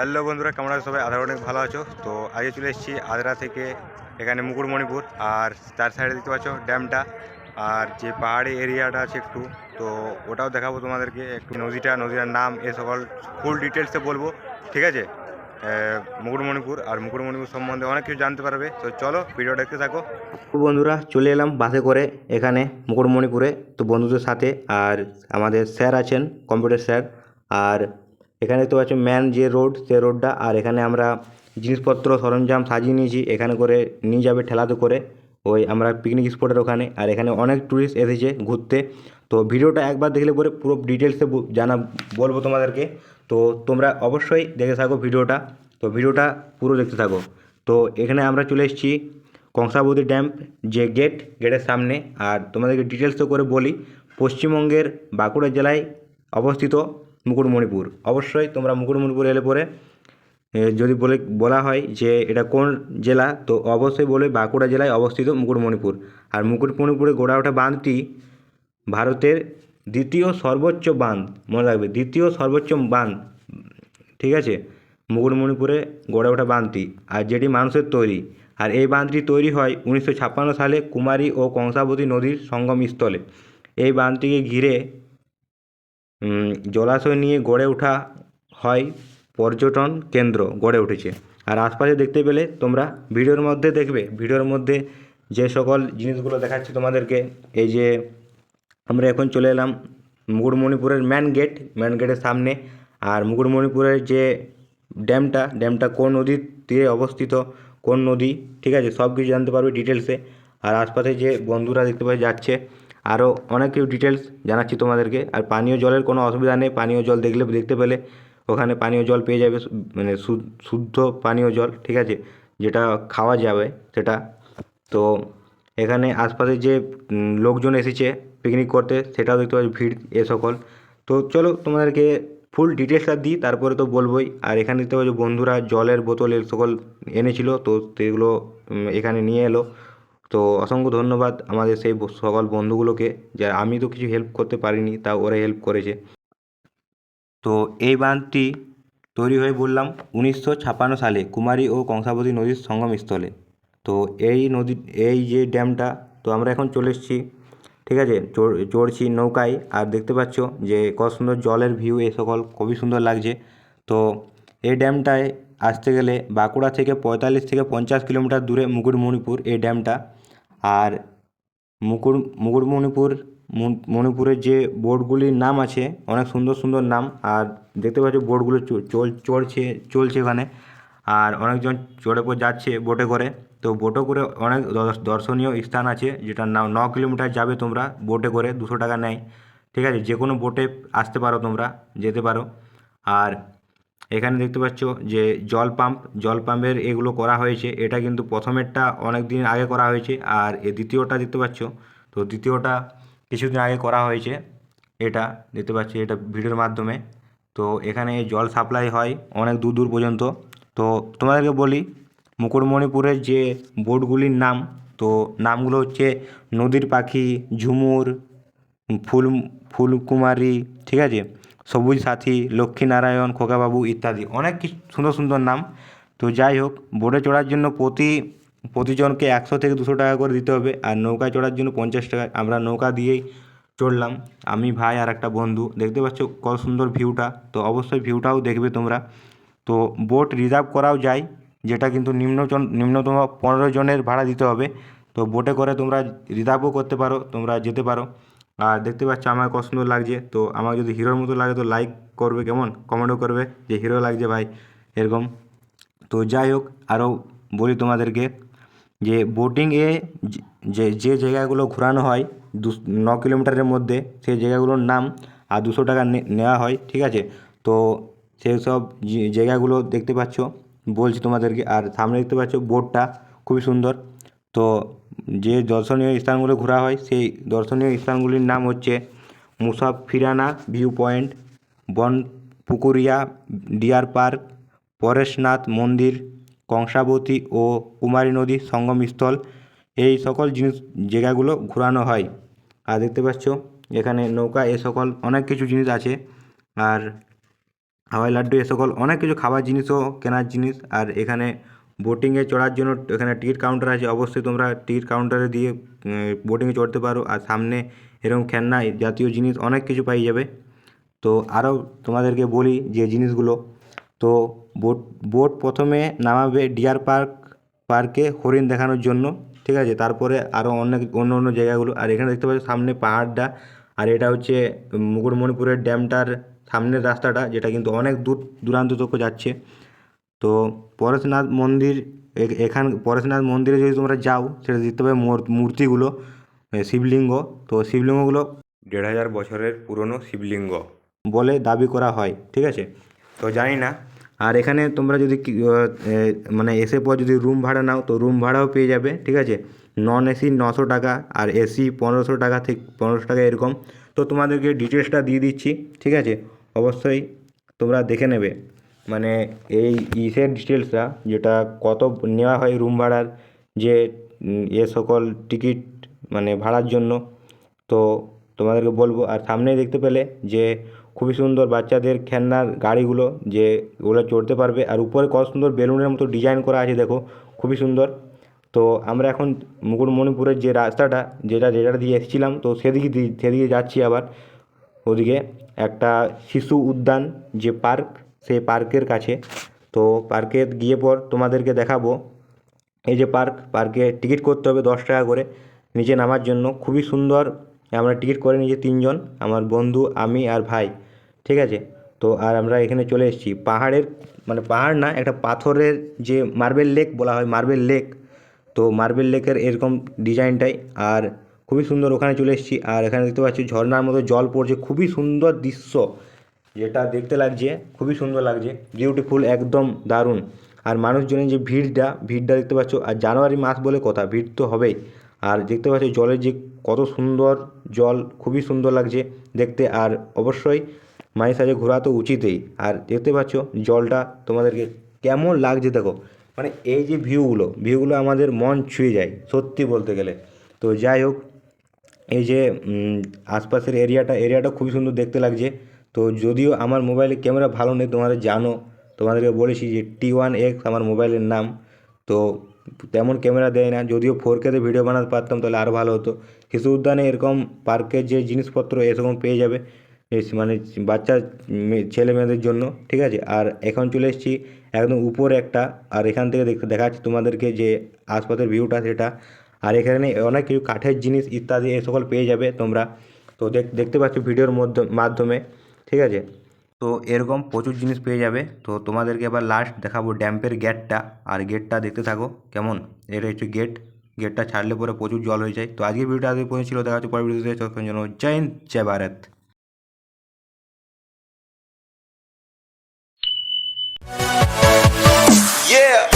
Hello বন্ধুরা, কেমন আছো সবাই? আধার অনেক ভালো আছো। তো আজকে চলে এসেছি আদ্রা থেকে এখানে মুকুটমণিপুর, আর তার সাইডে দেখতে পাচ্ছ ড্যামটা, আর যে পাহাড়ি এরিয়াটা আছে একটু, তো ওটাও দেখাবো তোমাদেরকে। একটু নদীটার নাম এ সকল ফুল ডিটেলসে বলবো, ঠিক আছে? মুকুটমণিপুর সম্বন্ধে অনেক কিছু জানতে পারবে। তো চলো ভিডিও দেখতে থাকো। তো বন্ধুরা, চলে এলাম বাসে করে এখানে মুকুটমণিপুরে, তো বন্ধুদের সাথে। আর আমাদের স্যার আছেন, কম্পিউটার স্যার। আর এখানে তো আছে ম্যান যে রোড, সে রোডটা। আর এখানে আমরা জিনিসপত্র সরঞ্জাম সাজিয়ে নিয়েছি, এখানে করে নিয়ে যাবে ঠেলাতে করে ওই আমরা পিকনিক স্পটের ওখানে। আর এখানে অনেক ট্যুরিস্ট এসেছে ঘুরতে। তো ভিডিওটা একবার দেখলে পরে পুরো ডিটেলসে বলবো তোমাদেরকে। তো তোমরা অবশ্যই দেখে থাকো ভিডিওটা। তো ভিডিওটা পুরো দেখতে থাকো। তো এখানে আমরা চলে এসেছি কংসাবতী ড্যাম, যে গেটের সামনে। আর তোমাদেরকে ডিটেলসে করে বলি, পশ্চিমবঙ্গের বাঁকুড়া জেলায় অবস্থিত মুকুটমণিপুর। অবশ্যই তোমরা মুকুটমণিপুর এলে পরে যদি বলা হয় যে এটা কোন জেলা, তো অবশ্যই বলে বাঁকুড়া জেলায় অবস্থিত মুকুটমণিপুর। আর মুকুটমণিপুরে গড়ে ওঠা বাঁধটি ভারতের দ্বিতীয় সর্বোচ্চ বাঁধ, মনে রাখবে, দ্বিতীয় সর্বোচ্চ বাঁধ, ঠিক আছে? মুকুটমণিপুরে গড়ে ওঠা বাঁধটি, আর যেটি মানুষের তৈরি। আর এই বাঁধটি তৈরি হয় 1956 সালে কুমারী ও কংসাবতী নদীর সঙ্গমস্থলে। এই বাঁধটিকে ঘিরে জলাশয় নিয়ে গড়ে ওঠা হয় পর্যটন কেন্দ্র গড়ে উঠেছে। আর আশপাশে দেখতে পেলে তোমরা ভিডিওর মধ্যে দেখবে, ভিডিওর মধ্যে যে সকল জিনিসগুলো দেখাচ্ছি তোমাদেরকে। এই যে আমরা এখন চলে এলাম মুকুটমণিপুরের মেন গেটের সামনে। আর মুকুটমণিপুরের যে ড্যামটা কোন নদীর তীরে অবস্থিত, কোন নদী, ঠিক আছে, সব কিছু জানতে পারবে ডিটেলসে। আর আশপাশে যে বন্ধুরা দেখতে পাই যাচ্ছে, আরও অনেক কিছু ডিটেলস জানাচ্ছি তোমাদেরকে। আর পানীয় জলের কোনো অসুবিধা নেই, পানীয় জল দেখতে পেলে ওখানে পানীয় জল পেয়ে যাবে, মানে শুদ্ধ পানীয় জল, ঠিক আছে, যেটা খাওয়া যাবে সেটা। তো এখানে আশপাশে যে লোকজন এসেছে পিকনিক করতে, সেটাও দেখতে পাচ্ছি ভিড় এ সকল। তো চলো তোমাদেরকে ফুল ডিটেলসটা দিই, তারপরে তো বলবোই। আর এখানে দেখতে পাচ্ছি বন্ধুরা জলের বোতল এ সকল এনেছিল, তো সেগুলো এখানে নিয়ে এলো। তো অসংখ্য ধন্যবাদ আমাদের সেই সকল বন্ধুগুলোকে, যা আমি তো কিছু হেল্প করতে পারিনি, তা ওরা হেল্প করেছে। তো এই বাঁধটি তৈরি হয়ে বললাম 1956 সালে কুমারী ও কংসাবতী নদীর সঙ্গমস্থলে। তো এই যে ড্যামটা, তো আমরা এখন চলে এসেছি, ঠিক আছে, চড়ছি নৌকায়। আর দেখতে পাচ্ছ যে কত সুন্দর জলের ভিউ, এ সকল খুবই সুন্দর লাগছে। তো এই ড্যামটায় আসতে গেলে বাঁকুড়া থেকে 45 থেকে 50 কিলোমিটার দূরে মুকুটমণিপুর এই ড্যামটা। আর মুকুটমণিপুরের যে বোটগুলির নাম আছে, অনেক সুন্দর সুন্দর নাম। আর দেখতে পাচ্ছ বোটগুলো চলছে ওখানে। আর অনেকজন চড়ে পড়ে যাচ্ছে বোটে করে। তো বোটে করে অনেক দর্শনীয় স্থান আছে, যেটার নাম 9 কিলোমিটার যাবে তোমরা বোটে করে, 200 টাকা নেয়, ঠিক আছে? যে কোনো বোটে আসতে পারো, তোমরা যেতে পারো। আর এখানে দেখতে পাচ্ছ যে জল পাম্পের এগুলো করা হয়েছে। এটা কিন্তু প্রথমেরটা অনেক দিন আগে করা হয়েছে, আর দ্বিতীয়টা দেখতে পাচ্ছ, তো দ্বিতীয়টা কিছুদিন আগে করা হয়েছে। এটা দেখতে পাচ্ছি, এটা ভিডিওর মাধ্যমে। তো এখানে জল সাপ্লাই হয় অনেক দূর দূর পর্যন্ত। তো তোমাদেরকে বলি মুকুটমণিপুরের যে বোটগুলির নাম, তো নামগুলো হচ্ছে নদীর পাখি, ঝুমুর, ফুল ফুলকুমারী, ঠিক আছে, সবুজ সাথী, লক্ষ্মীনারায়ণ, খোকাবাবু ইত্যাদি অনেক কিছু সুন্দর সুন্দর নাম। তো যাই হোক, বোটে চড়ার জন্য প্রতিজনকে 100 থেকে 200 টাকা করে দিতে হবে। আর নৌকায় চড়ার জন্য 50 টাকা। আমরা নৌকা দিয়েই চড়লাম, আমি, ভাই আর একটা বন্ধু। দেখতে পাচ্ছ কত সুন্দর ভিউটা, তো অবশ্যই ভিউটাও দেখবে তোমরা। তো বোট রিজার্ভ করাও যায়, যেটা কিন্তু নিম্নতম 15 জনের ভাড়া দিতে হবে। তো বোটে করে তোমরা রিজার্ভও করতে পারো, তোমরা যেতে পারো। আর দেখতে পাচ্ছ আমার কত সুন্দর লাগছে। তো আমার যদি হিরোর মতো লাগে তো লাইক করবে, কেমন কমেন্টও করবে যে হিরো লাগছে ভাই, এরকম। তো যাই হোক, আরও বলি তোমাদেরকে যে বোটিংয়ে যে জায়গাগুলো ঘোরানো হয় 9 কিলোমিটারের মধ্যে, সেই জায়গাগুলোর নাম আর 200 টাকা নেওয়া হয়, ঠিক আছে? তো সেই সব জায়গাগুলো দেখতে পাচ্ছ, বলছি তোমাদেরকে। আর সামনে দেখতে পাচ্ছ বোটটা খুবই সুন্দর। তো যে দর্শনীয় স্থানগুলো ঘোরা হয়, সেই দর্শনীয় স্থানগুলির নাম হচ্ছে Musafirana view point, Banpukuria deer park, Pareshnath মন্দির, কংসাবতী ও কুমারী নদীর সঙ্গমস্থল। এই সকল জায়গাগুলো ঘোরানো হয়। আর দেখতে পাচ্ছ এখানে নৌকা, এ সকল অনেক কিছু জিনিস আছে। আর হাওয়াই লাড্ডু এ সকল অনেক কিছু খাবার জিনিসও কেনার জিনিস। আর এখানে বোটিংয়ে চড়ার জন্য এখানে টিকিট কাউন্টার আছে, অবশ্যই তোমরা টিকিট কাউন্টারে দিয়ে বোটিংয়ে চড়তে পারো। আর সামনে এরকম খেলনা জাতীয় জিনিস অনেক কিছু পাই যাবে। তো আরও তোমাদেরকে বলি যে জিনিসগুলো, তো বোট বোট প্রথমে নামাবে ডিয়ার পার্কে হরিণ দেখানোর জন্য, ঠিক আছে। তারপরে আরও অনেক অন্য অন্য জায়গাগুলো। আর এখানে দেখতে পাচ্ছ সামনে পাহাড়টা, আর এটা হচ্ছে মুকুটমণিপুরের ড্যামটার সামনের রাস্তাটা, যেটা কিন্তু অনেক দূরান্ত তক যাচ্ছে। তো পরেশনাথ মন্দির, পরেশনাথ মন্দিরে যদি তোমরা যাও, সেটা দেখতে পাবে মূর্তিগুলো, শিবলিঙ্গ। তো শিবলিঙ্গগুলো ১,৫০০ বছরের পুরনো শিবলিঙ্গ বলে দাবি করা হয়, ঠিক আছে। তো জানি না। আর এখানে তোমরা যদি মানে এসে পর যদি রুম ভাড়া নাও, তো রুম ভাড়াও পেয়ে যাবে, ঠিক আছে। নন এসি ৯০০ টাকা, আর এসি ১৫০০ টাকা থেকে ১৫০০ টাকা এরকম। তো তোমাদেরকে ডিটেলসটা দিয়ে দিচ্ছি, ঠিক আছে। অবশ্যই তোমরা দেখে নেবে, মানে এই ইসের ডিটেলসটা, যেটা কত নেওয়া হয় রুম ভাড়ার, যে এ সকল টিকিট মানে ভাড়ার জন্য। তো তোমাদেরকে বলবো। আর সামনেই দেখতে পেলে যে খুবই সুন্দর বাচ্চাদের খেলনার গাড়িগুলো, যে ওগুলো চড়তে পারবে। আর উপরে কত সুন্দর বেলুনের মতো ডিজাইন করা আছে, দেখো খুবই সুন্দর। তো আমরা এখন মুকুটমণিপুরের যে রাস্তাটা, যেটা দিয়ে এসেছিলাম, তো সেদিকে যাচ্ছি আবার। ওদিকে একটা শিশু উদ্যান যে পার্ক, সেই পার্কের কাছে। তো পার্কে গিয়ে পর তোমাদেরকে দেখাবো এই যে পার্কে টিকিট করতে হবে ১০ টাকা করে নিচে নামার জন্য। খুবই সুন্দর। আমরা টিকিট করে নিয়েছি ৩ জন, আমার বন্ধু, আমি আর ভাই, ঠিক আছে। তো আর আমরা এখানে চলে এসেছি পাহাড়ের, মানে পাহাড় না, একটা পাথরের, যে মার্বেল লেক বলা হয়, মার্বেল লেক। তো মার্বেল লেকের এরকম ডিজাইনটাই। আর খুবই সুন্দর, ওখানে চলে এসেছি। আর এখানে দেখতে পাচ্ছি ঝর্ণার মতো জল পড়ছে, খুবই সুন্দর দৃশ্য, যেটা দেখতে লাগছে খুবই সুন্দর লাগছে, বিউটিফুল, একদম দারুণ। আর মানুষজনের যে ভিড়টা দেখতে পাচ্ছ। আর জানুয়ারি মাস বলে কথা, ভিড় তো হবেই। আর দেখতে পাচ্ছ জলের যে কত সুন্দর জল, খুবই সুন্দর লাগছে দেখতে। আর অবশ্যই মাঝে সাঝে ঘোরা তো উচিতই। আর দেখতে পাচ্ছ জলটা তোমাদেরকে কেমন লাগছে দেখো, মানে এই যে ভিউগুলো আমাদের মন ছুঁয়ে যায় সত্যি বলতে গেলে। তো যাই হোক, এই যে আশপাশের এরিয়াটা খুবই সুন্দর দেখতে লাগছে। তো যদিও আমার মোবাইলের ক্যামেরা ভালো নেই, তোমাদেরকে বলেছি যে T1X আমার মোবাইলের নাম। তো তেমন ক্যামেরা দেয় না, যদিও 4K ভিডিও বানাতে পারতাম তাহলে আরও ভালো হতো। শিশু উদ্যানে এরকম পার্কের যে জিনিসপত্র এরকম পেয়ে যাবে, মানে বাচ্চা ছেলে মেয়েদের জন্য, ঠিক আছে। আর এখন চলে এসেছি একদম উপরে একটা, আর এখান থেকে দেখাচ্ছি তোমাদেরকে যে আশপাশের ভিউটা সেটা। আর এখানে অনেক কিছু কাঠের জিনিস ইত্যাদি এ সকল পেয়ে যাবে তোমরা। তো দেখতে পাচ্ছ ভিডিওর মাধ্যমে, ঠিক আছে। তো এরকম প্রচুর জিনিস পেয়ে যাবে। তো তোমাদেরকে এবার লাস্ট দেখাবো ড্যাম্পের গেটটা। আর গেটটা দেখতে থাকো কেমন। এটা হচ্ছে গেটটা ছাড়লে পরে প্রচুর জল হয়ে যায়। তো আজকের ভিডিওটা আগে পৌঁছেছিল, দেখা হচ্ছে পরের ভিডিওতে। ততক্ষণ জন্য জয় হিন্দ, জয় ভারত। Yeah.